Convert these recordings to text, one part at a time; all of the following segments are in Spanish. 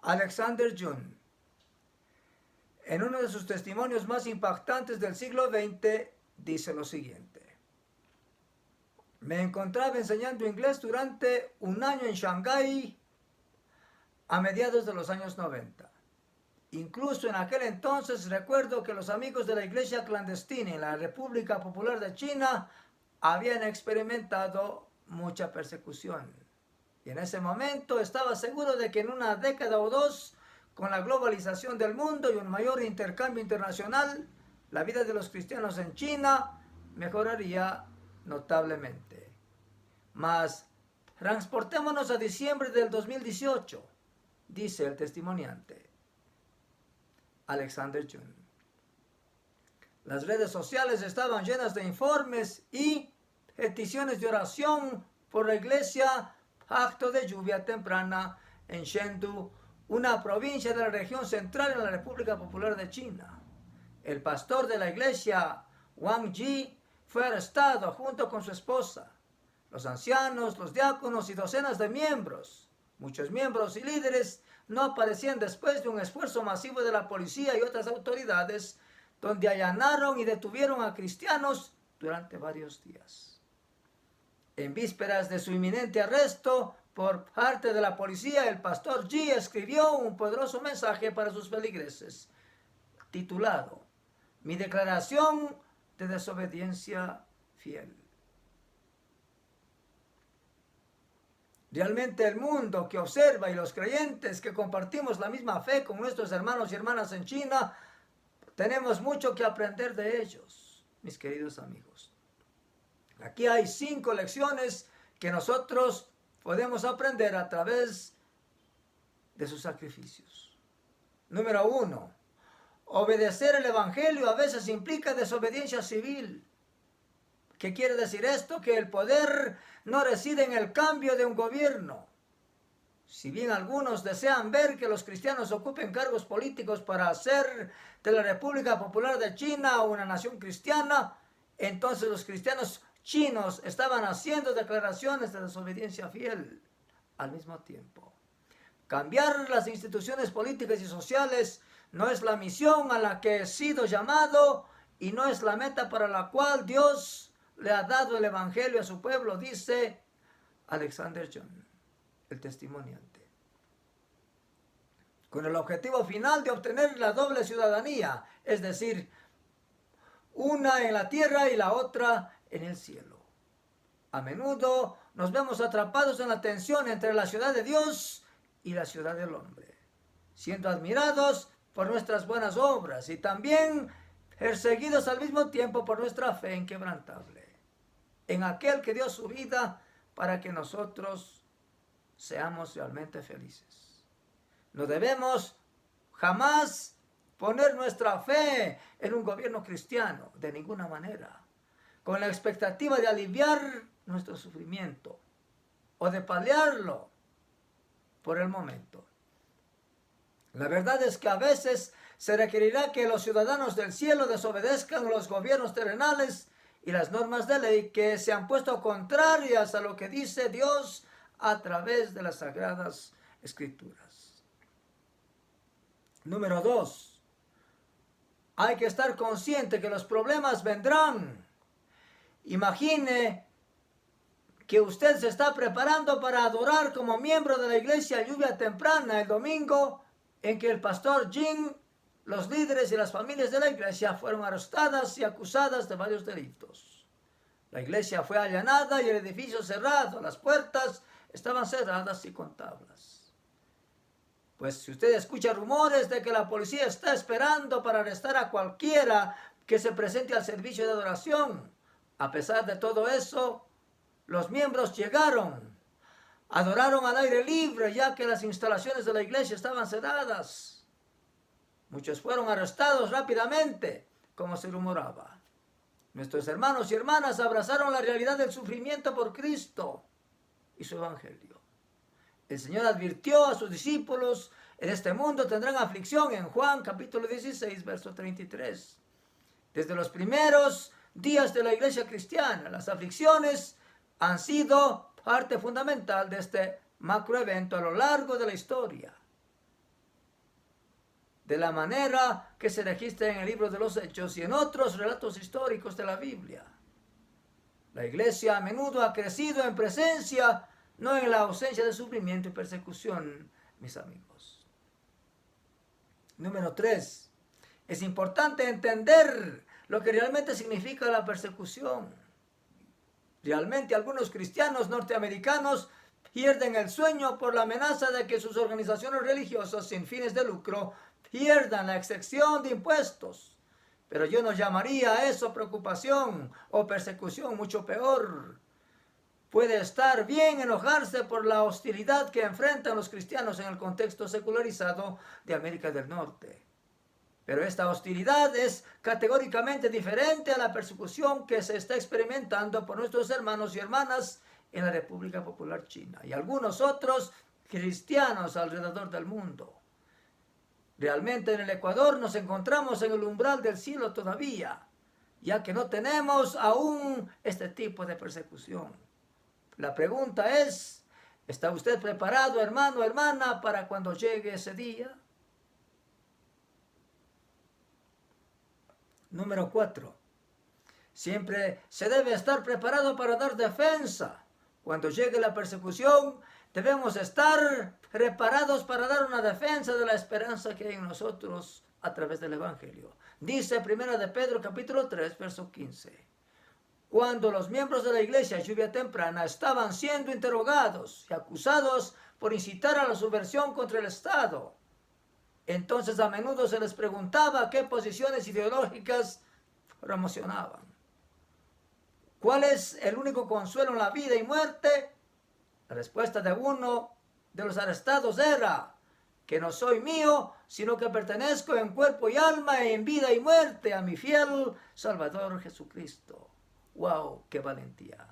Alexander Jung, en uno de sus testimonios más impactantes del siglo XX, dice lo siguiente: me encontraba enseñando inglés durante un año en Shanghái a mediados de los años 90. Incluso en aquel entonces recuerdo que los amigos de la iglesia clandestina en la República Popular de China habían experimentado mucha persecución. Y en ese momento estaba seguro de que en una década o dos, con la globalización del mundo y un mayor intercambio internacional, la vida de los cristianos en China mejoraría notablemente. Mas transportémonos a diciembre del 2018, dice el testimoniante Alexander Jung. Las redes sociales estaban llenas de informes y peticiones de oración por la iglesia Pacto de Lluvia Temprana en Chengdu, una provincia de la región central en la República Popular de China. El pastor de la iglesia, Wang Ji, fue arrestado junto con su esposa. Los ancianos, los diáconos y docenas de miembros, muchos miembros y líderes, no aparecían después de un esfuerzo masivo de la policía y otras autoridades, donde allanaron y detuvieron a cristianos durante varios días. En vísperas de su inminente arresto por parte de la policía, el pastor Ji escribió un poderoso mensaje para sus feligreses, titulado Mi declaración de desobediencia fiel. Realmente el mundo que observa y los creyentes que compartimos la misma fe con nuestros hermanos y hermanas en China, tenemos mucho que aprender de ellos, mis queridos amigos. Aquí hay 5 lecciones que nosotros podemos aprender a través de sus sacrificios. Número 1. Obedecer el evangelio a veces implica desobediencia civil. ¿Qué quiere decir esto? Que el poder no reside en el cambio de un gobierno. Si bien algunos desean ver que los cristianos ocupen cargos políticos para hacer de la República Popular de China una nación cristiana, entonces los cristianos chinos estaban haciendo declaraciones de desobediencia fiel al mismo tiempo. Cambiar las instituciones políticas y sociales no es la misión a la que he sido llamado y no es la meta para la cual Dios le ha dado el evangelio a su pueblo, dice Alexander Jung, el testimoniante. Con el objetivo final de obtener la doble ciudadanía, es decir, una en la tierra y la otra en el cielo. A menudo nos vemos atrapados en la tensión entre la ciudad de Dios y la ciudad del hombre, siendo admirados por nuestras buenas obras y también perseguidos al mismo tiempo por nuestra fe inquebrantable en aquel que dio su vida para que nosotros seamos realmente felices. No debemos jamás poner nuestra fe en un gobierno cristiano, de ninguna manera, con la expectativa de aliviar nuestro sufrimiento o de paliarlo por el momento. La verdad es que a veces se requerirá que los ciudadanos del cielo desobedezcan a los gobiernos terrenales y las normas de ley que se han puesto contrarias a lo que dice Dios a través de las Sagradas Escrituras. Número 2. Hay que estar consciente que los problemas vendrán. Imagine que usted se está preparando para adorar como miembro de la iglesia Lluvia Temprana el domingo en que el pastor Jin, los líderes y las familias de la iglesia fueron arrestadas y acusadas de varios delitos. La iglesia fue allanada y el edificio cerrado. Las puertas estaban cerradas y con tablas. Pues si usted escucha rumores de que la policía está esperando para arrestar a cualquiera que se presente al servicio de adoración, a pesar de todo eso, los miembros llegaron, adoraron al aire libre ya que las instalaciones de la iglesia estaban cerradas. Muchos fueron arrestados rápidamente, como se rumoraba. Nuestros hermanos y hermanas abrazaron la realidad del sufrimiento por Cristo y su evangelio. El Señor advirtió a sus discípulos: en este mundo tendrán aflicción, en Juan capítulo 16, verso 33. Desde los primeros días de la iglesia cristiana, las aflicciones han sido parte fundamental de este macroevento a lo largo de la historia. de la manera que se registra en el libro de los Hechos y en otros relatos históricos de la Biblia. La iglesia a menudo ha crecido en presencia, no en la ausencia de sufrimiento y persecución, mis amigos. Número 3. Es importante entender lo que realmente significa la persecución. Realmente algunos cristianos norteamericanos pierden el sueño por la amenaza de que sus organizaciones religiosas sin fines de lucro pierdan la excepción de impuestos. Pero yo no llamaría a eso preocupación o persecución, mucho peor. Puede estar bien enojarse por la hostilidad que enfrentan los cristianos en el contexto secularizado de América del Norte. Pero esta hostilidad es categóricamente diferente a la persecución que se está experimentando por nuestros hermanos y hermanas en la República Popular China y algunos otros cristianos alrededor del mundo. Realmente en el Ecuador nos encontramos en el umbral del cielo todavía, ya que no tenemos aún este tipo de persecución. La pregunta es, ¿está usted preparado, hermano, hermana, para cuando llegue ese día? Número 4. Siempre se debe estar preparado para dar defensa. Cuando llegue la persecución, debemos estar preparados para dar una defensa de la esperanza que hay en nosotros a través del Evangelio. Dice 1 de Pedro capítulo 3, verso 15. Cuando los miembros de la iglesia Lluvia Temprana estaban siendo interrogados y acusados por incitar a la subversión contra el Estado, entonces a menudo se les preguntaba qué posiciones ideológicas promocionaban. ¿Cuál es el único consuelo en la vida y muerte? La respuesta de uno de los arrestados era que no soy mío, sino que pertenezco en cuerpo y alma, en vida y muerte a mi fiel Salvador Jesucristo. ¡Wow! ¡Qué valentía!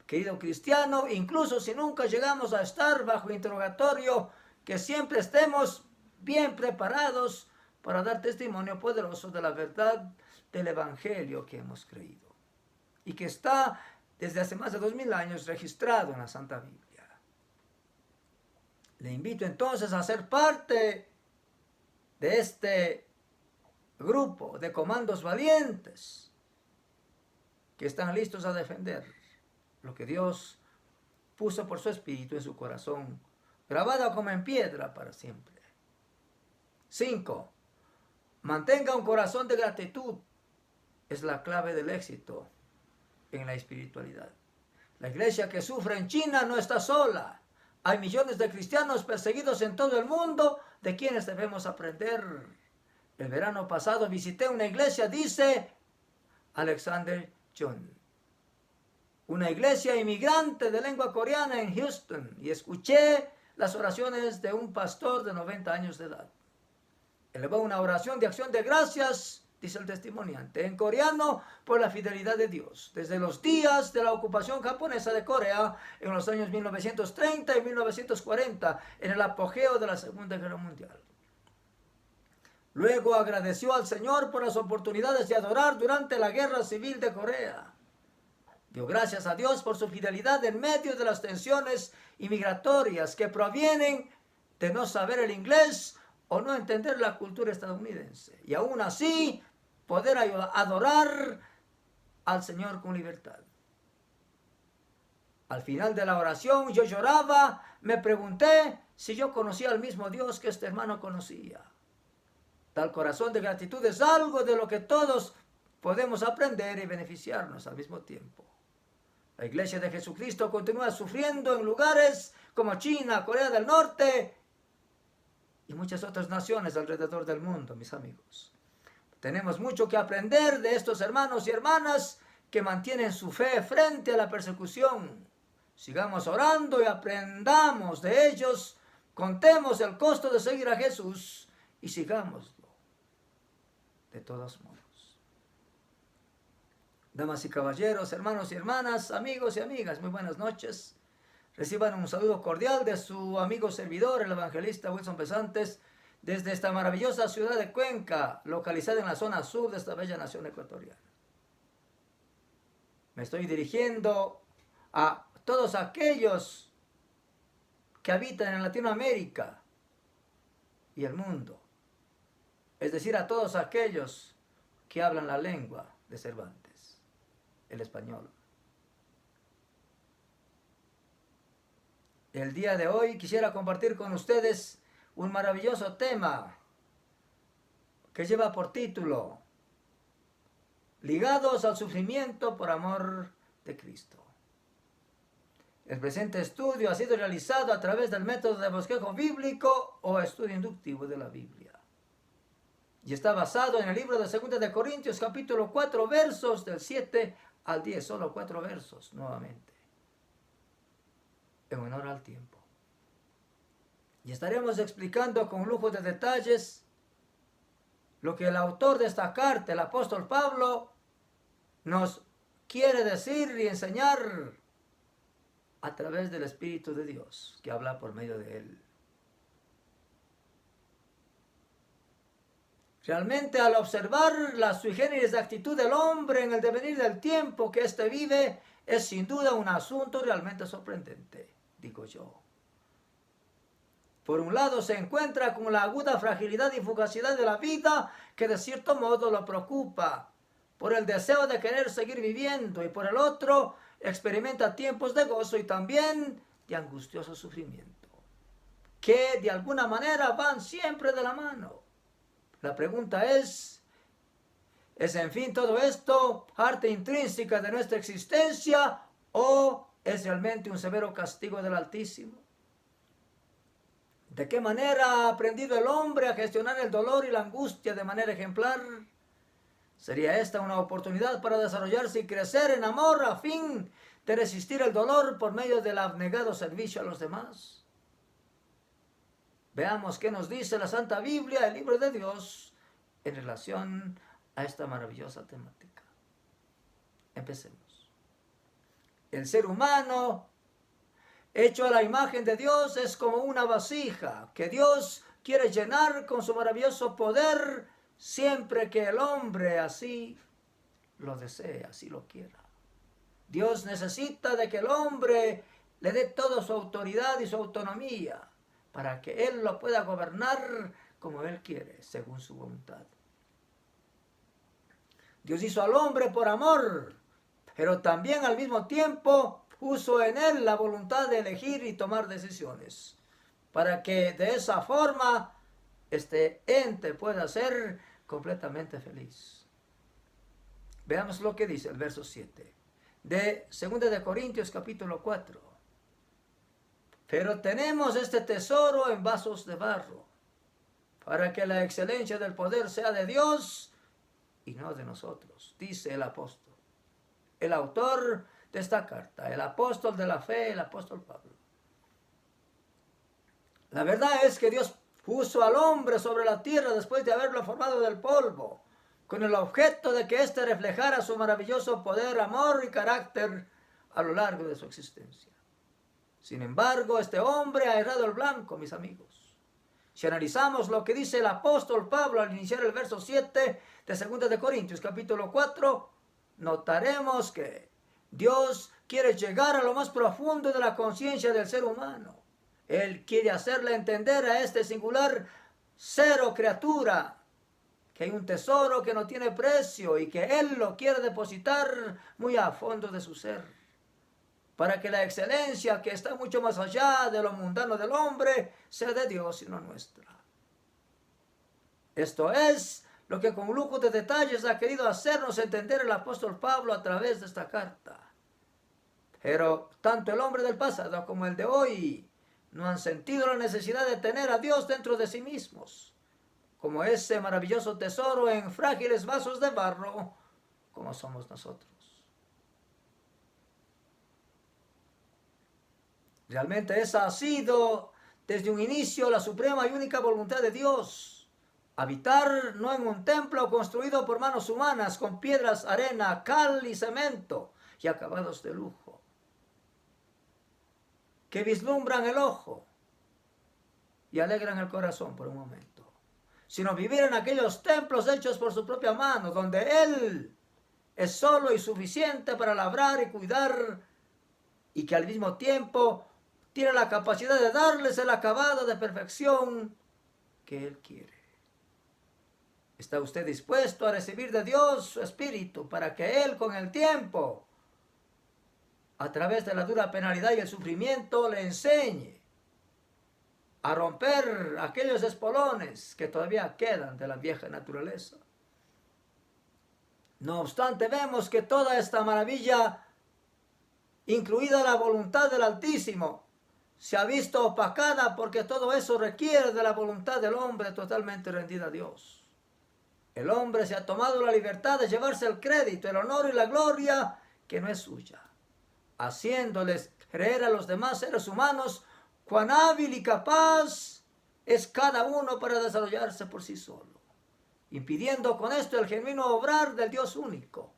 Querido cristiano, incluso si nunca llegamos a estar bajo interrogatorio, que siempre estemos bien preparados para dar testimonio poderoso de la verdad del Evangelio que hemos creído y que está desde hace más de 2000 años registrado en la Santa Biblia. Le invito entonces a ser parte de este grupo de comandos valientes que están listos a defender lo que Dios puso por su espíritu en su corazón, grabado como en piedra para siempre. 5. Mantenga un corazón de gratitud. Es la clave del éxito en la espiritualidad. La iglesia que sufre en China no está sola. Hay millones de cristianos perseguidos en todo el mundo de quienes debemos aprender. El verano pasado visité una iglesia, dice Alexander Chun, una iglesia inmigrante de lengua coreana en Houston, y escuché las oraciones de un pastor de 90 años de edad. Elevó una oración de acción de gracias, dice el testimoniante, en coreano por la fidelidad de Dios, desde los días de la ocupación japonesa de Corea en los años 1930 y 1940, en el apogeo de la Segunda Guerra Mundial. Luego agradeció al Señor por las oportunidades de adorar durante la Guerra Civil de Corea. Dio gracias a Dios por su fidelidad en medio de las tensiones inmigratorias que provienen de no saber el inglés o no entender la cultura estadounidense, y aún así poder adorar al Señor con libertad. Al final de la oración yo lloraba, me pregunté si yo conocía al mismo Dios que este hermano conocía. Tal corazón de gratitud es algo de lo que todos podemos aprender y beneficiarnos al mismo tiempo. La Iglesia de Jesucristo continúa sufriendo en lugares como China, Corea del Norte y muchas otras naciones alrededor del mundo, mis amigos. Tenemos mucho que aprender de estos hermanos y hermanas que mantienen su fe frente a la persecución. Sigamos orando y aprendamos de ellos, contemos el costo de seguir a Jesús y sigámoslo de todos modos. Damas y caballeros, hermanos y hermanas, amigos y amigas, muy buenas noches. Reciban un saludo cordial de su amigo servidor, el evangelista Wilson Pesantes, desde esta maravillosa ciudad de Cuenca, localizada en la zona sur de esta bella nación ecuatoriana. Me estoy dirigiendo a todos aquellos que habitan en Latinoamérica y el mundo. es decir, a todos aquellos que hablan la lengua de Cervantes, el español. El día de hoy quisiera compartir con ustedes un maravilloso tema que lleva por título Ligados al sufrimiento por amor de Cristo. El presente estudio ha sido realizado a través del método de bosquejo bíblico o estudio inductivo de la Biblia. Y está basado en el libro de 2 de Corintios, capítulo 4, versos del 7 al 10. Solo 4 versos, nuevamente. En honor al tiempo. Y estaremos explicando con lujo de detalles lo que el autor de esta carta, el apóstol Pablo, nos quiere decir y enseñar a través del Espíritu de Dios, que habla por medio de él. Realmente, al observar la sui generis de actitud del hombre en el devenir del tiempo que éste vive, es sin duda un asunto realmente sorprendente, digo yo. Por un lado se encuentra con la aguda fragilidad y fugacidad de la vida que de cierto modo lo preocupa, por el deseo de querer seguir viviendo, y por el otro experimenta tiempos de gozo y también de angustioso sufrimiento, que de alguna manera van siempre de la mano. La pregunta ¿es en fin todo esto parte intrínseca de nuestra existencia o es realmente un severo castigo del Altísimo? ¿De qué manera ha aprendido el hombre a gestionar el dolor y la angustia de manera ejemplar? ¿Sería esta una oportunidad para desarrollarse y crecer en amor a fin de resistir el dolor por medio del abnegado servicio a los demás? Veamos qué nos dice la Santa Biblia, el libro de Dios, en relación a esta maravillosa temática. Empecemos. El ser humano, hecho a la imagen de Dios, es como una vasija que Dios quiere llenar con su maravilloso poder siempre que el hombre así lo desee, así lo quiera. Dios necesita de que el hombre le dé toda su autoridad y su autonomía para que él lo pueda gobernar como él quiere, según su voluntad. Dios hizo al hombre por amor, pero también al mismo tiempo puso en él la voluntad de elegir y tomar decisiones, para que de esa forma este ente pueda ser completamente feliz. Veamos lo que dice el verso 7 de 2 de Corintios capítulo 4. Pero tenemos este tesoro en vasos de barro, para que la excelencia del poder sea de Dios y no de nosotros, dice el apóstol, el autor de esta carta, el apóstol de la fe, el apóstol Pablo. La verdad es que Dios puso al hombre sobre la tierra después de haberlo formado del polvo, con el objeto de que éste reflejara su maravilloso poder, amor y carácter a lo largo de su existencia. Sin embargo, este hombre ha errado el blanco, mis amigos. Si analizamos lo que dice el apóstol Pablo al iniciar el verso 7 de 2 de Corintios capítulo 4, notaremos que Dios quiere llegar a lo más profundo de la conciencia del ser humano. Él quiere hacerle entender a este singular ser o criatura que hay un tesoro que no tiene precio y que Él lo quiere depositar muy a fondo de su ser, para que la excelencia que está mucho más allá de lo mundano del hombre sea de Dios y no nuestra. Esto es lo que con lujo de detalles ha querido hacernos entender el apóstol Pablo a través de esta carta. Pero tanto el hombre del pasado como el de hoy no han sentido la necesidad de tener a Dios dentro de sí mismos, como ese maravilloso tesoro en frágiles vasos de barro, como somos nosotros. Realmente esa ha sido desde un inicio la suprema y única voluntad de Dios. Habitar no en un templo construido por manos humanas con piedras, arena, cal y cemento y acabados de lujo, que vislumbran el ojo y alegran el corazón por un momento, sino vivir en aquellos templos hechos por su propia mano, donde Él es solo y suficiente para labrar y cuidar, y que al mismo tiempo tiene la capacidad de darles el acabado de perfección que Él quiere. ¿Está usted dispuesto a recibir de Dios su espíritu para que Él con el tiempo, a través de la dura penalidad y el sufrimiento, le enseñe a romper aquellos espolones que todavía quedan de la vieja naturaleza? No obstante, vemos que toda esta maravilla, incluida la voluntad del Altísimo, se ha visto opacada porque todo eso requiere de la voluntad del hombre totalmente rendida a Dios. El hombre se ha tomado la libertad de llevarse el crédito, el honor y la gloria que no es suya, haciéndoles creer a los demás seres humanos cuán hábil y capaz es cada uno para desarrollarse por sí solo, impidiendo con esto el genuino obrar del Dios único,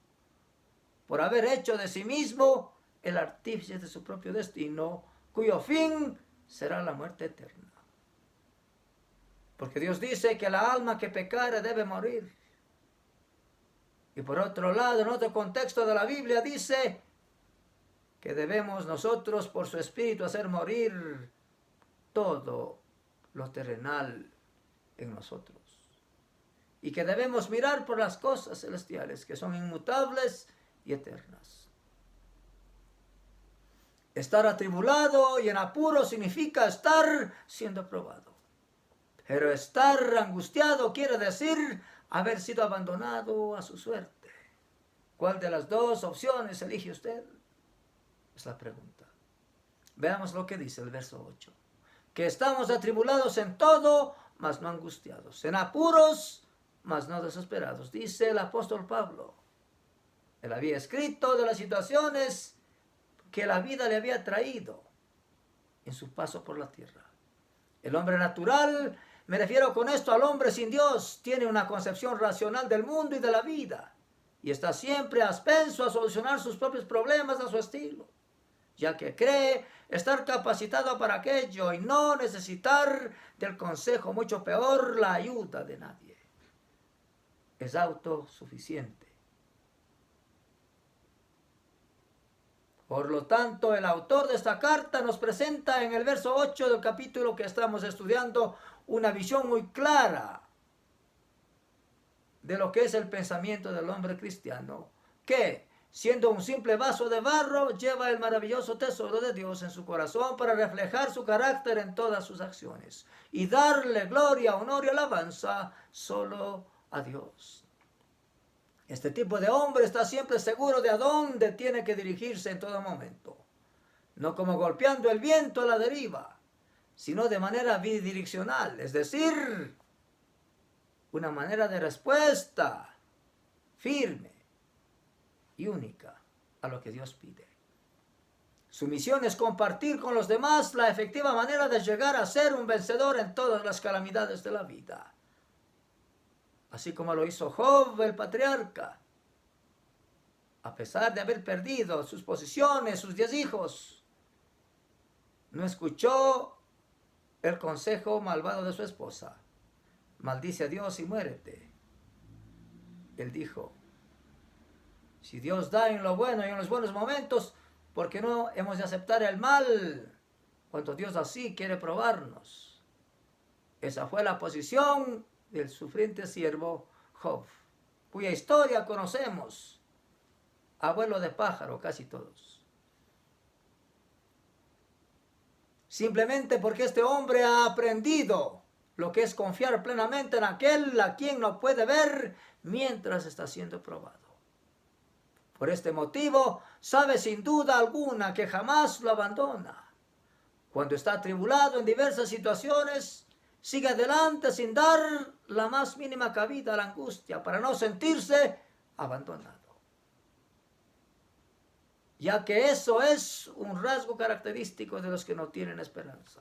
por haber hecho de sí mismo el artífice de su propio destino, cuyo fin será la muerte eterna. Porque Dios dice que la alma que pecare debe morir. Y por otro lado, en otro contexto de la Biblia dice que debemos nosotros por su espíritu hacer morir todo lo terrenal en nosotros. Y que debemos mirar por las cosas celestiales que son inmutables y eternas. Estar atribulado y en apuro significa estar siendo probado. Pero estar angustiado quiere decir haber sido abandonado a su suerte. ¿Cuál de las dos opciones elige usted? Es la pregunta. Veamos lo que dice el verso 8. Que estamos atribulados en todo, mas no angustiados. En apuros, mas no desesperados. Dice el apóstol Pablo. Él había escrito de las situaciones que la vida le había traído en su paso por la tierra. El hombre natural, me refiero con esto al hombre sin Dios, tiene una concepción racional del mundo y de la vida y está siempre aspenso a solucionar sus propios problemas a su estilo, ya que cree estar capacitado para aquello y no necesitar del consejo, mucho peor, la ayuda de nadie. Es autosuficiente. Por lo tanto, el autor de esta carta nos presenta en el verso 8 del capítulo que estamos estudiando una visión muy clara de lo que es el pensamiento del hombre cristiano, que, siendo un simple vaso de barro, lleva el maravilloso tesoro de Dios en su corazón para reflejar su carácter en todas sus acciones y darle gloria, honor y alabanza solo a Dios. Este tipo de hombre está siempre seguro de a dónde tiene que dirigirse en todo momento, no como golpeando el viento a la deriva, sino de manera bidireccional, es decir, una manera de respuesta firme y única a lo que Dios pide. Su misión es compartir con los demás la efectiva manera de llegar a ser un vencedor en todas las calamidades de la vida. Así como lo hizo Job, el patriarca. A pesar de haber perdido sus posiciones, sus 10 hijos, no escuchó el consejo malvado de su esposa. Maldice a Dios y muérete. Él dijo, si Dios da en lo bueno y en los buenos momentos, ¿por qué no hemos de aceptar el mal cuando Dios así quiere probarnos? Esa fue la posición del sufriente siervo Job, cuya historia conocemos, abuelo de pájaro casi todos. Simplemente porque este hombre ha aprendido lo que es confiar plenamente en aquel a quien no puede ver mientras está siendo probado. Por este motivo, sabe sin duda alguna que jamás lo abandona. Cuando está atribulado en diversas situaciones, sigue adelante sin dar la más mínima cabida a la angustia para no sentirse abandonado. Ya que eso es un rasgo característico de los que no tienen esperanza.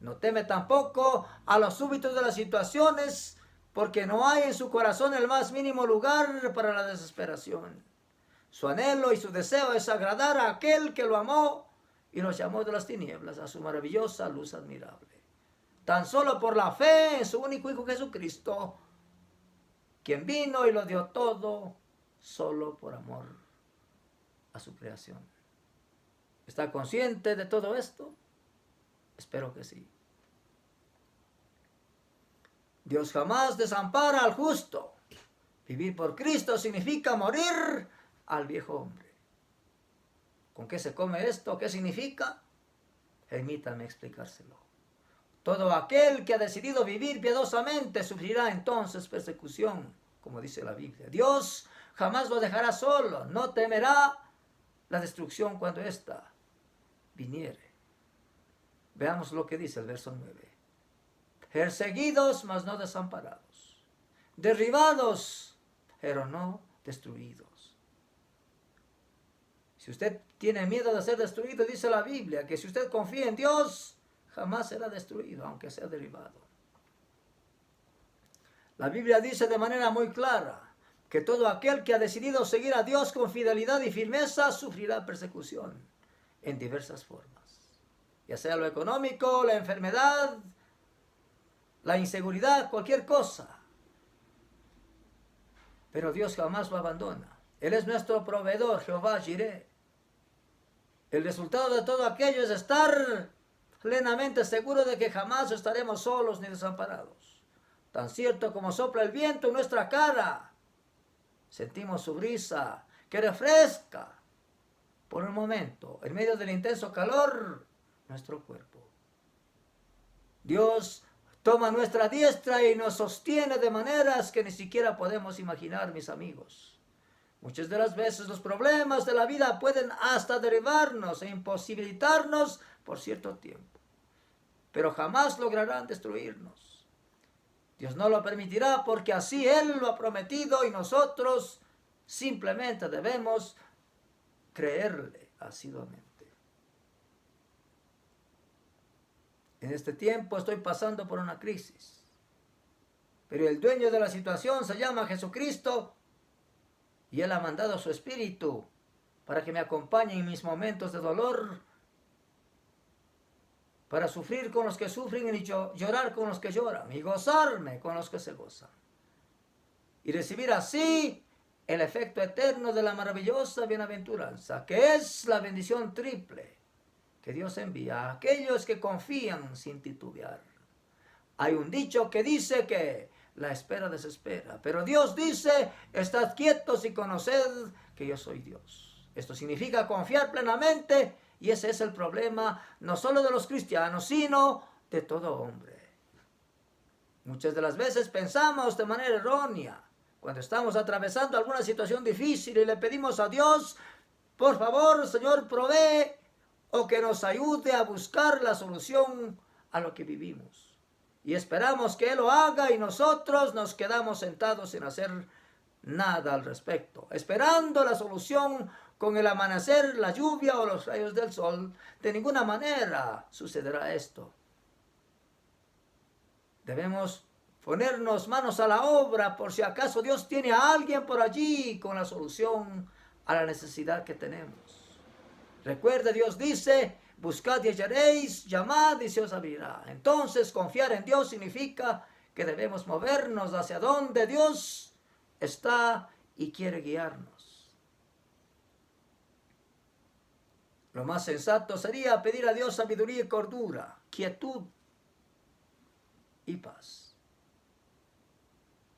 No teme tampoco a los súbitos de las situaciones, porque no hay en su corazón el más mínimo lugar para la desesperación. Su anhelo y su deseo es agradar a aquel que lo amó y lo llamó de las tinieblas a su maravillosa luz admirable. Tan solo por la fe en su único Hijo Jesucristo, quien vino y lo dio todo, solo por amor a su creación. ¿Está consciente de todo esto? Espero que sí. Dios jamás desampara al justo. Vivir por Cristo significa morir al viejo hombre. ¿Con qué se come esto? ¿Qué significa? Permítame explicárselo. Todo aquel que ha decidido vivir piadosamente sufrirá entonces persecución, como dice la Biblia. Dios jamás lo dejará solo, no temerá la destrucción cuando ésta viniere. Veamos lo que dice el verso 9. Perseguidos, mas no desamparados. Derribados, pero no destruidos. Si usted tiene miedo de ser destruido, dice la Biblia, que si usted confía en Dios, jamás será destruido, aunque sea derribado. La Biblia dice de manera muy clara que todo aquel que ha decidido seguir a Dios con fidelidad y firmeza sufrirá persecución en diversas formas. Ya sea lo económico, la enfermedad, la inseguridad, cualquier cosa. Pero Dios jamás lo abandona. Él es nuestro proveedor, Jehová Jireh. El resultado de todo aquello es estar plenamente seguro de que jamás estaremos solos ni desamparados. Tan cierto como sopla el viento en nuestra cara, sentimos su brisa que refresca por un momento, en medio del intenso calor, nuestro cuerpo. Dios toma nuestra diestra y nos sostiene de maneras que ni siquiera podemos imaginar, mis amigos. Muchas de las veces los problemas de la vida pueden hasta derribarnos e imposibilitarnos por cierto tiempo, pero jamás lograrán destruirnos. Dios no lo permitirá porque así Él lo ha prometido y nosotros simplemente debemos creerle asiduamente. En este tiempo estoy pasando por una crisis, pero el dueño de la situación se llama Jesucristo y Él ha mandado su Espíritu para que me acompañe en mis momentos de dolor, para sufrir con los que sufren y llorar con los que lloran, y gozarme con los que se gozan. Y recibir así el efecto eterno de la maravillosa bienaventuranza, que es la bendición triple que Dios envía a aquellos que confían sin titubear. Hay un dicho que dice que la espera desespera, pero Dios dice, estad quietos y conoced que yo soy Dios. Esto significa confiar plenamente, y ese es el problema no solo de los cristianos, sino de todo hombre. Muchas de las veces pensamos de manera errónea, cuando estamos atravesando alguna situación difícil y le pedimos a Dios, por favor, Señor, provee o que nos ayude a buscar la solución a lo que vivimos. Y esperamos que Él lo haga y nosotros nos quedamos sentados sin hacer nada al respecto, esperando la solución con el amanecer, la lluvia o los rayos del sol. De ninguna manera sucederá esto. Debemos ponernos manos a la obra por si acaso Dios tiene a alguien por allí con la solución a la necesidad que tenemos. Recuerde, Dios dice, buscad y hallaréis, llamad y se os abrirá. Entonces, confiar en Dios significa que debemos movernos hacia donde Dios está y quiere guiarnos. Lo más sensato sería pedir a Dios sabiduría y cordura, quietud y paz,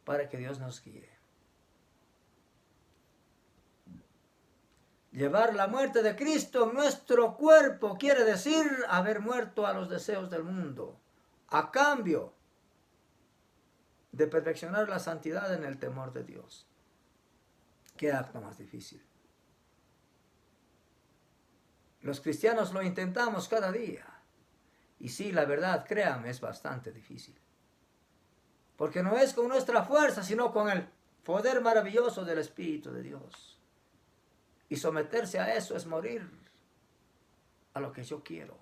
para que Dios nos guíe. Llevar la muerte de Cristo en nuestro cuerpo quiere decir haber muerto a los deseos del mundo, a cambio de perfeccionar la santidad en el temor de Dios. ¿Qué acto más difícil? Los cristianos lo intentamos cada día. Y sí, la verdad, créame, es bastante difícil. Porque no es con nuestra fuerza, sino con el poder maravilloso del Espíritu de Dios. Y someterse a eso es morir a lo que yo quiero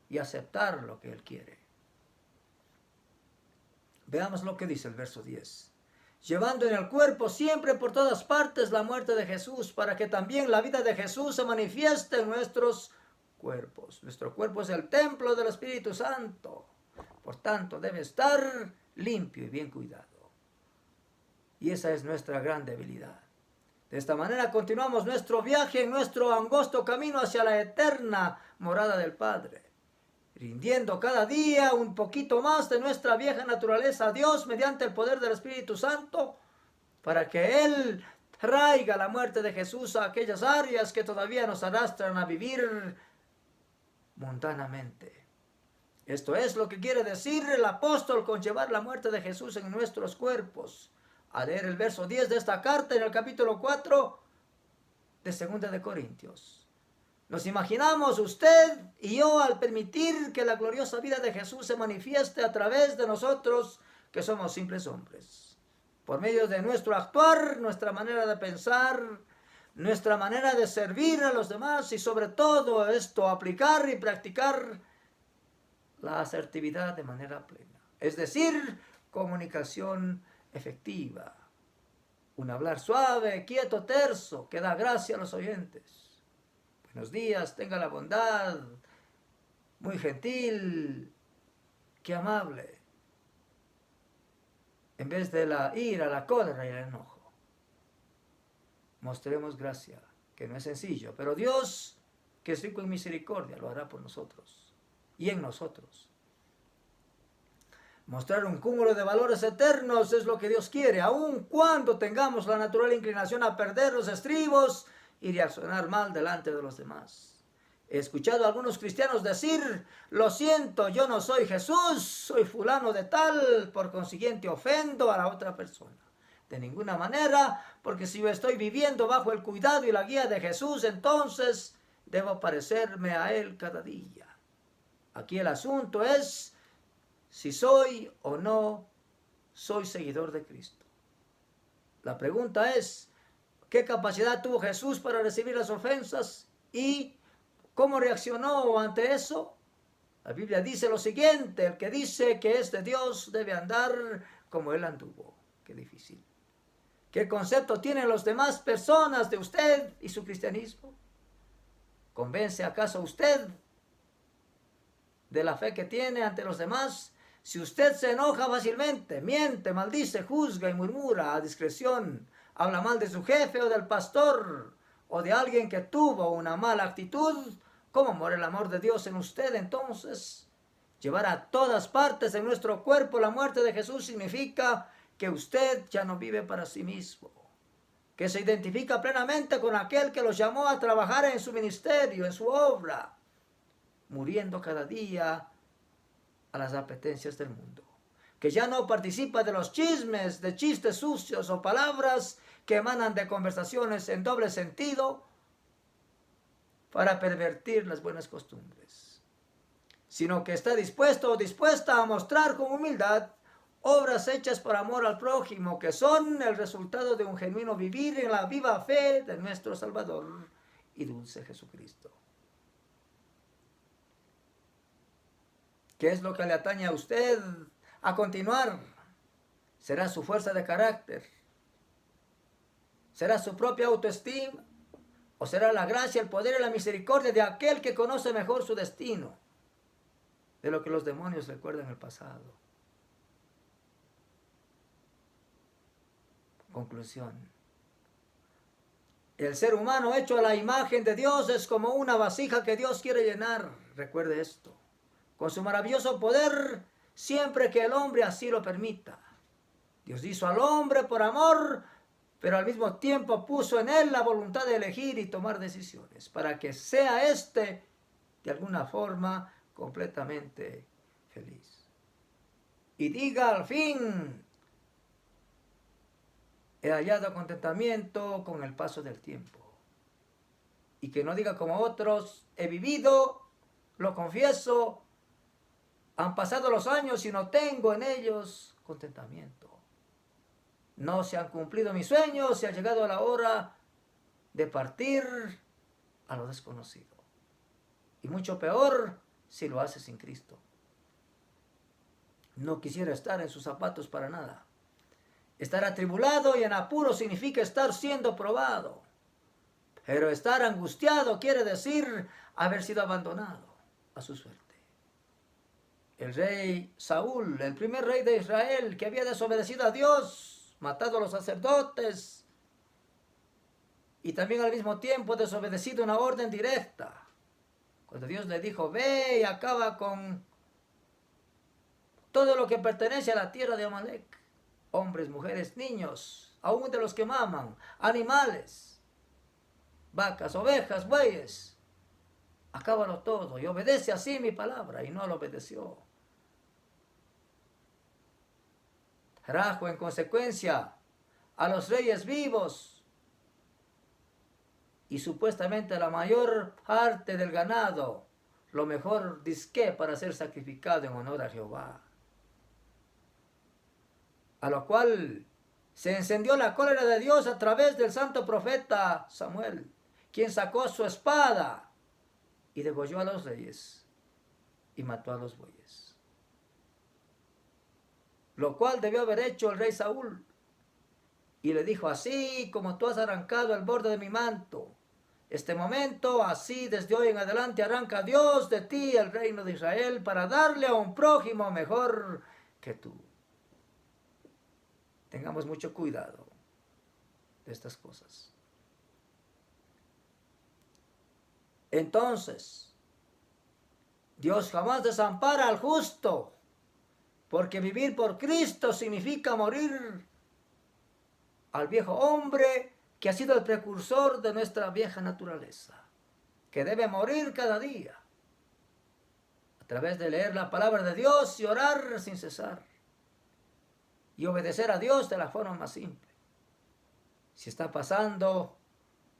y aceptar lo que Él quiere. Veamos lo que dice el verso 10. Llevando en el cuerpo siempre por todas partes la muerte de Jesús, para que también la vida de Jesús se manifieste en nuestros cuerpos. Nuestro cuerpo es el templo del Espíritu Santo. Por tanto, debe estar limpio y bien cuidado. Y esa es nuestra gran debilidad. De esta manera continuamos nuestro viaje en nuestro angosto camino hacia la eterna morada del Padre. rindiendo cada día un poquito más de nuestra vieja naturaleza a Dios mediante el poder del Espíritu Santo, para que Él traiga la muerte de Jesús a aquellas áreas que todavía nos arrastran a vivir mundanamente. Esto es lo que quiere decir el apóstol con llevar la muerte de Jesús en nuestros cuerpos. A leer el verso 10 de esta carta en el capítulo 4 de 2 de Corintios. Nos imaginamos usted y yo al permitir que la gloriosa vida de Jesús se manifieste a través de nosotros, que somos simples hombres. Por medio de nuestro actuar, nuestra manera de pensar, nuestra manera de servir a los demás y sobre todo esto, aplicar y practicar la asertividad de manera plena. Es decir, comunicación efectiva. Un hablar suave, quieto, terso, que da gracia a los oyentes. Buenos días, tenga la bondad, muy gentil, qué amable. En vez de la ira, la cólera y el enojo. Mostremos gracia, que no es sencillo, pero Dios, que es rico en misericordia, lo hará por nosotros y en nosotros. Mostrar un cúmulo de valores eternos es lo que Dios quiere, aun cuando tengamos la natural inclinación a perder los estribos y reaccionar mal delante de los demás. He escuchado a algunos cristianos decir: lo siento, yo no soy Jesús, soy fulano de tal, por consiguiente ofendo a la otra persona. De ninguna manera, porque si yo estoy viviendo bajo el cuidado y la guía de Jesús, entonces debo parecerme a Él cada día. Aquí el asunto es si soy o no soy seguidor de Cristo. La pregunta es, ¿qué capacidad tuvo Jesús para recibir las ofensas y cómo reaccionó ante eso? La Biblia dice lo siguiente: el que dice que es de Dios debe andar como Él anduvo. Qué difícil. ¿Qué concepto tienen las demás personas de usted y su cristianismo? ¿Convence acaso usted de la fe que tiene ante los demás? Si usted se enoja fácilmente, miente, maldice, juzga y murmura a discreción, habla mal de su jefe o del pastor o de alguien que tuvo una mala actitud, ¿cómo mora el amor de Dios en usted entonces? Llevar a todas partes de nuestro cuerpo la muerte de Jesús significa que usted ya no vive para sí mismo, que se identifica plenamente con aquel que los llamó a trabajar en su ministerio, en su obra, muriendo cada día a las apetencias del mundo, que ya no participa de los chismes, de chistes sucios o palabras que emanan de conversaciones en doble sentido para pervertir las buenas costumbres, sino que está dispuesto o dispuesta a mostrar con humildad obras hechas por amor al prójimo, que son el resultado de un genuino vivir en la viva fe de nuestro Salvador y dulce Jesucristo. ¿Qué es lo que le atañe a usted a continuar? ¿Será su fuerza de carácter? ¿Será su propia autoestima? ¿O será la gracia, el poder y la misericordia de aquel que conoce mejor su destino de lo que los demonios recuerdan el pasado? Conclusión. El ser humano hecho a la imagen de Dios es como una vasija que Dios quiere llenar. Recuerde esto. Con su maravilloso poder, siempre que el hombre así lo permita. Dios hizo al hombre por amor, pero al mismo tiempo puso en él la voluntad de elegir y tomar decisiones, para que sea éste, de alguna forma, completamente feliz. Y diga al fin: he hallado contentamiento con el paso del tiempo. Y que no diga como otros: he vivido, lo confieso, han pasado los años y no tengo en ellos contentamiento. No se han cumplido mis sueños y ha llegado la hora de partir a lo desconocido. Y mucho peor si lo hace sin Cristo. No quisiera estar en sus zapatos para nada. Estar atribulado y en apuro significa estar siendo probado. Pero estar angustiado quiere decir haber sido abandonado a su suerte. El rey Saúl, el primer rey de Israel, que había desobedecido a Dios, matado a los sacerdotes y también al mismo tiempo desobedecido una orden directa, Cuando Dios le dijo, ve y acaba con todo lo que pertenece a la tierra de Amalek. Hombres, mujeres, niños, aún de los que maman, animales, vacas, ovejas, bueyes. Acábalo todo y obedece así mi palabra. Y no lo obedeció. Trajo en consecuencia a los reyes vivos y supuestamente la mayor parte del ganado, lo mejor disque para ser sacrificado en honor a Jehová. A lo cual se encendió la cólera de Dios a través del santo profeta Samuel, quien sacó su espada y degolló a los reyes y mató a los bueyes. Lo cual debió haber hecho el rey Saúl. Y le dijo, así como tú has arrancado el borde de mi manto, este momento, así desde hoy en adelante arranca Dios de ti el reino de Israel para darle a un prójimo mejor que tú. Tengamos mucho cuidado de estas cosas. Entonces, Dios jamás desampara al justo, porque vivir por Cristo significa morir al viejo hombre que ha sido el precursor de nuestra vieja naturaleza, que debe morir cada día, a través de leer la palabra de Dios y orar sin cesar, y obedecer a Dios de la forma más simple. Si está pasando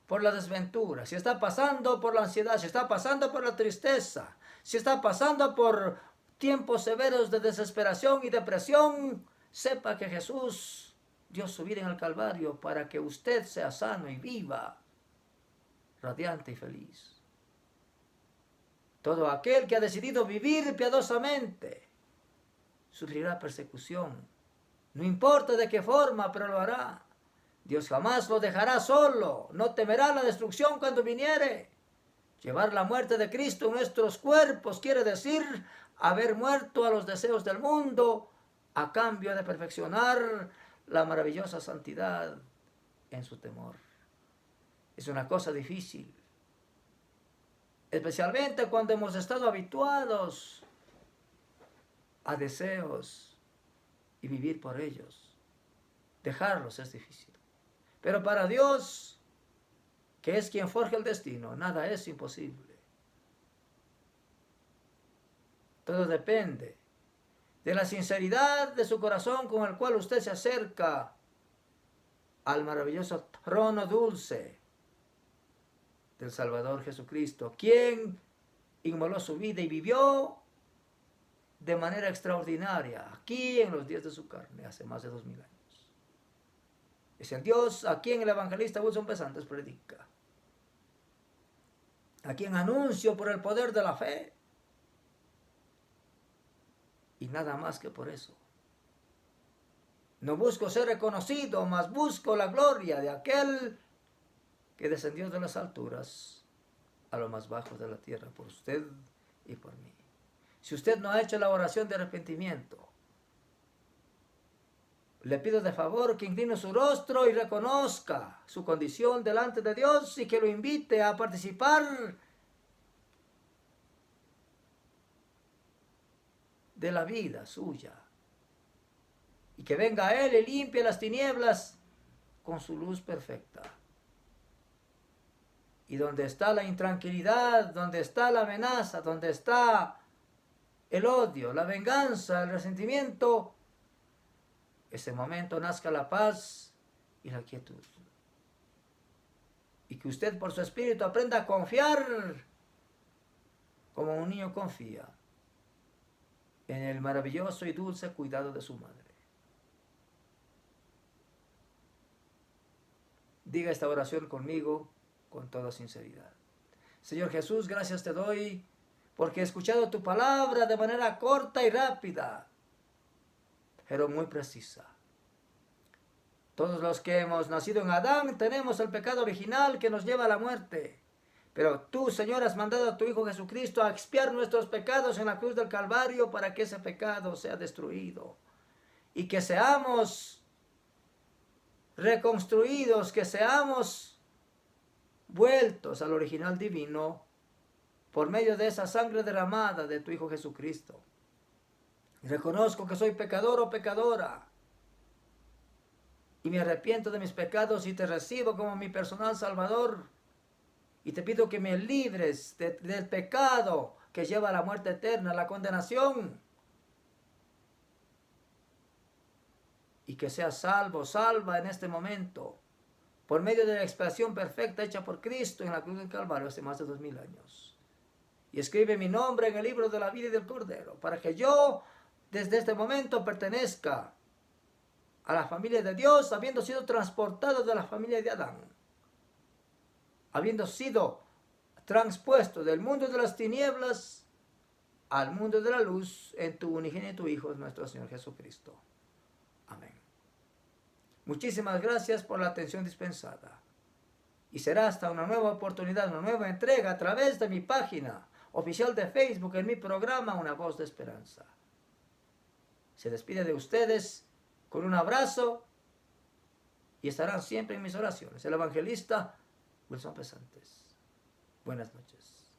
por la desventura, si está pasando por la ansiedad, si está pasando por la tristeza, si está pasando por tiempos severos de desesperación y depresión, sepa que Jesús dio su vida en el Calvario para que usted sea sano y viva, radiante y feliz. Todo aquel que ha decidido vivir piadosamente sufrirá persecución. No importa de qué forma, pero lo hará. Dios jamás lo dejará solo. No temerá la destrucción cuando viniere. Llevar la muerte de Cristo en nuestros cuerpos quiere decir haber muerto a los deseos del mundo a cambio de perfeccionar la maravillosa santidad en su temor. Es una cosa difícil, especialmente cuando hemos estado habituados a deseos y vivir por ellos. Dejarlos es difícil. Pero para Dios, que es quien forja el destino, nada es imposible. Todo depende de la sinceridad de su corazón con el cual usted se acerca al maravilloso trono dulce del Salvador Jesucristo, quien inmoló su vida y vivió de manera extraordinaria aquí en los días de su carne, hace más de 2000 años. Es el Dios a quien el evangelista Wilson Pesantes predica, a quien anuncio por el poder de la fe, y nada más que por eso. No busco ser reconocido, mas busco la gloria de aquel que descendió de las alturas a lo más bajo de la tierra por usted y por mí. Si usted no ha hecho la oración de arrepentimiento, le pido de favor que incline su rostro y reconozca su condición delante de Dios y que lo invite a participar de la vida suya. Y que venga a Él y limpie las tinieblas con su luz perfecta. Y donde está la intranquilidad, donde está la amenaza, donde está el odio, la venganza, el resentimiento, ese momento nazca la paz y la quietud. Y que usted por su espíritu aprenda a confiar como un niño confía en el maravilloso y dulce cuidado de su madre. Diga esta oración conmigo con toda sinceridad. Señor Jesús, gracias te doy porque he escuchado tu palabra de manera corta y rápida, pero muy precisa. Todos los que hemos nacido en Adán tenemos el pecado original que nos lleva a la muerte. Pero tú, Señor, has mandado a tu Hijo Jesucristo a expiar nuestros pecados en la cruz del Calvario para que ese pecado sea destruido y que seamos reconstruidos, que seamos vueltos al original divino por medio de esa sangre derramada de tu Hijo Jesucristo. Reconozco que soy pecador o pecadora y me arrepiento de mis pecados y te recibo como mi personal Salvador. Y te pido que me libres del pecado que lleva a la muerte eterna, a la condenación. Y que seas salvo, salva en este momento, por medio de la expiación perfecta hecha por Cristo en la cruz del Calvario hace más de 2000 años. Y escribe mi nombre en el libro de la vida y del Cordero, para que yo desde este momento pertenezca a la familia de Dios, habiendo sido transportado de la familia de Adán, habiendo sido transpuesto del mundo de las tinieblas al mundo de la luz en tu unigénito Hijo, nuestro Señor Jesucristo. Amén. Muchísimas gracias por la atención dispensada. Y será hasta una nueva oportunidad, una nueva entrega a través de mi página oficial de Facebook en mi programa Una Voz de Esperanza. Se despide de ustedes con un abrazo y estarán siempre en mis oraciones. El evangelista Wilson Pesantes. Buenas noches.